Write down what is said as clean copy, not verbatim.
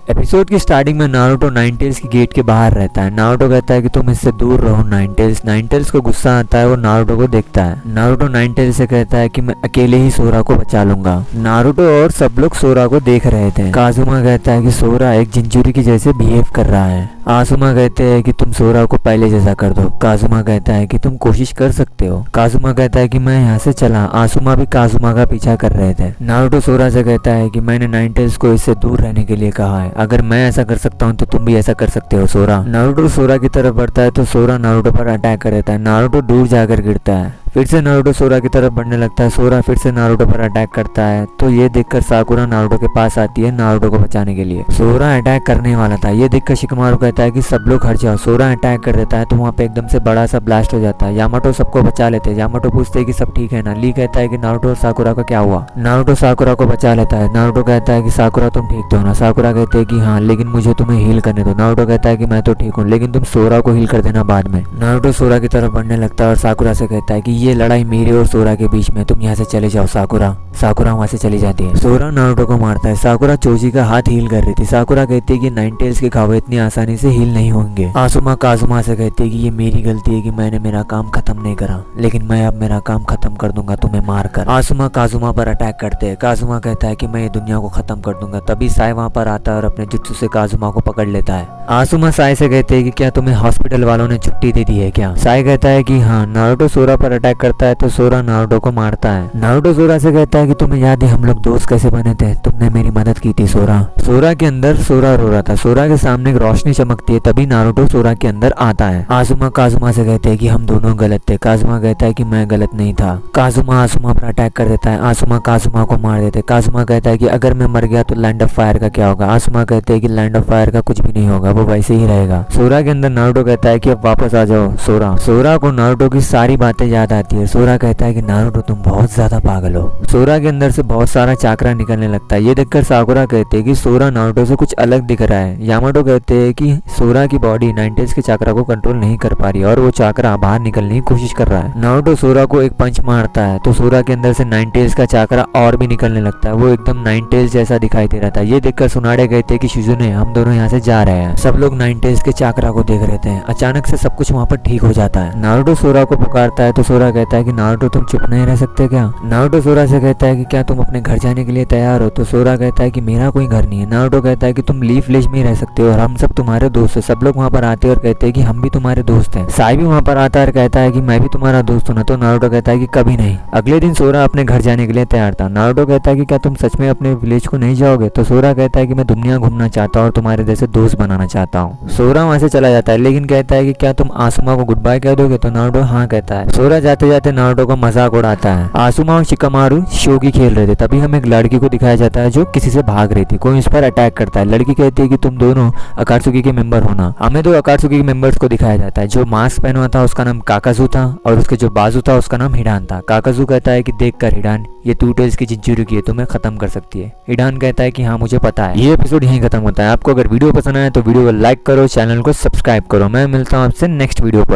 Episode की starting में Naruto nine tails की गेट के बाहर रहता है। नारुतो कहता है कि तुम इससे दूर रहो नाइन टेल्स। नाइन टेल्स को गुस्सा आता है, वो नारुतो को देखता है। नारुतो नाइन टेल्स से कहता है कि मैं अकेले ही सोरा को बचा लूंगा। नारुतो और सब लोग सोरा को देख रहे थे। काजुमा कहता है कि सोरा एक जिंजुरी की जैसे बिहेव कर रहा है। आसुमा कहते हैं कि तुम सोरा को पहले जैसा कर दो। काजुमा कहता है कि तुम कोशिश कर सकते हो। काजुमा कहता है कि मैं यहाँ से चला। आसुमा भी काजुमा का पीछा कर रहे थे। नारुतो सोरा से कहता है कि मैंने नाइन टेल्स को इससे दूर रहने के लिए कहा है। अगर मैं ऐसा कर सकता हूँ तो तुम भी ऐसा कर सकते हो सोरा। नारुतो सोरा की तरफ बढ़ता है तो सोरा नारुतो पर अटैक कर देता है। नारुतो दूर जाकर गिरता है। फिर से नारुतो सोरा की तरफ बढ़ने लगता है। सोरा फिर से नारुतो पर अटैक करता है तो ये देखकर साकुरा नारुतो के पास आती है नारुतो को बचाने के लिए। सोरा अटैक करने वाला था, ये देखकर शिकमारू कहता है कि सब लोग हट जाओ। सोरा अटैक कर देता है तो वहाँ पे एकदम से बड़ा सा ब्लास्ट हो जाता है। यामाटो सबको बचा लेते हैं। यामाटो पूछते हैं कि सब ठीक है ना। ली कहता है कि नारुतो और साकुरा का क्या हुआ। नारुतो साकुरा को बचा लेता है। नारुतो कहता है कि साकुरा तुम ठीक तो हो ना। साकुरा कहते हैं कि हाँ, लेकिन मुझे तुम्हें हील करने दो। नारुतो कहता है कि मैं तो ठीक हूँ, लेकिन तुम सोरा को हील कर देना बाद में। नारुतो सोरा की तरफ बढ़ने लगता है और साकुरा से कहता है कि ये लड़ाई मेरे और सोरा के बीच में, तुम यहाँ से चले जाओ। साकुरा वहाँ से चली जाती है। सोरा नारुतो को मारता है। साकुरा चोजी का हाथ हील कर रही थी। साकुरा कहती है कि नाइन टेल्स के घाव इतनी आसानी से हील नहीं होंगे। आसुमा काजुमा से कहती है कि ये मेरी गलती है कि मैंने मेरा काम खत्म नहीं करा, लेकिन मैं अब मेरा काम खत्म कर दूंगा तुम्हें मारकर। आसुमा काजुमा पर अटैक करते हैं। काजुमा कहता है कि मैं ये दुनिया को खत्म कर दूंगा। तभी साई वहाँ पर आता है और अपने जुत्सु से काजुमा को पकड़ लेता है। आसुमा साई से कहते हैं कि क्या तुम्हें हॉस्पिटल वालों ने छुट्टी दे दी है क्या। साई कहता है कि हाँ। नारुतो सोरा पर अटैक करता है तो सोरा नारुतो को मारता है। नारुतो सोरा से कहता है कि तुम्हें याद है हम लोग दोस्त कैसे बने थे, तुमने मेरी मदद की थी सोरा। सोरा के अंदर सोरा रो रहा था। सोरा के सामने एक रोशनी चमकती है, तभी नारुतो सोरा के अंदर आता है। आसुमा काजुमा से कहते हैं कि हम दोनों गलत थे। काजुमा कहता है कि मैं गलत नहीं था। काजुमा आसुमा पर अटैक कर देता है। आसुमा काजुमा को मार देते। काजुमा कहता है कि अगर मैं मर गया तो लैंड ऑफ फायर का क्या होगा। आसुमा कहते हैं कि लैंड ऑफ फायर का कुछ भी नहीं होगा, वो वैसे ही रहेगा। सोरा के अंदर नारुतो कहता है कि अब वापस आ जाओ सोरा। सोरा को नारुतो की सारी बातें याद आती है। सोरा कहता है कि नारुतो तुम बहुत ज्यादा पागल हो। सोरा के अंदर से बहुत सारा चाकरा निकलने लगता है। ये देखकर साकुरा कहते हैं कि सोरा नारुतो से कुछ अलग दिख रहा है। यामाटो कहते हैं कि सोरा की बॉडी नाइन टेल्स के चाकरा को कंट्रोल नहीं कर पा रही और वो चाकरा बाहर निकलने की कोशिश कर रहा है। नारुतो सोरा को एक पंच मारता है तो सोरा के अंदर से नाइन टेल्स का चाकरा और भी निकलने लगता है। वो एकदम नाइन टेल्स जैसा दिखाई दे रहा था। ये देखकर सुनाडे कहते हैं कि शिजुने हम दोनों यहाँ से जा रहे हैं। सब लोग नाइन टेल्स के चाकरा को देख रहे थे। अचानक से सब कुछ वहाँ पर ठीक हो जाता है। नारुतो सोरा को पुकारता है तो सोरा कहता है कि नारुतो तुम चुप नहीं रह सकते क्या। नारुतो सोरा से कहता है कि क्या तुम अपने घर जाने के लिए तैयार हो। तो सोरा कहता है कि मेरा कोई घर नहीं है। नारुतो कहता है कि तुम लीफ विलेज में ही रह सकते हो और हम सब तुम्हारे दोस्त हैं। सब लोग वहाँ पर आते हैं और कहते हैं कि हम भी तुम्हारे दोस्त हैं। साई भी वहाँ पर आता है और कहता है कि मैं भी तुम्हारा दोस्त हूँ ना। तो नारुतो कहता है कि कभी नहीं। अगले दिन सोरा अपने घर जाने के लिए तैयार था। नारुतो कहता है कि क्या तुम सच में अपने विलेज को नहीं जाओगे। तो सोरा कहता है कि मैं दुनिया घूमना चाहता हूँ और तुम्हारे जैसे दोस्त बनाना चाहता हूँ। सोरा वहाँ से चला जाता है लेकिन कहता है कि क्या तुम आसुमा को गुड बाय कह दोगे। तो नारुतो हाँ कहता है। सोरा जाते जाते नारुतो का मजाक उड़ाता है। आसुमा और शिकामारू शोगी खेल रहे थे, तभी हमें एक लड़की को दिखाया जाता है जो किसी से भाग रही थी। कोई उस पर अटैक करता है। लड़की कहती है कि तुम दोनों अकात्सुकी के मेंबर होना। हमें दो अकात्सुकी के मेंबर्स को दिखाया जाता है। जो मास्क पहना हुआ था उसका नाम काकाजू था और उसके जो बाजू था उसका नाम हिडान था। काकाजू कहता है कि देख कर हिडान, ये टू टेल्स की जिंजुरी की है, तुम्हें खत्म कर सकती है। हिडान कहता है कि हाँ मुझे पता है। ये एपिसोड यहीं खत्म होता है। आपको अगर वीडियो पसंद आए तो वीडियो को लाइक करो, चैनल को सब्सक्राइब करो। मैं मिलता हूँ आपसे नेक्स्ट वीडियो पर।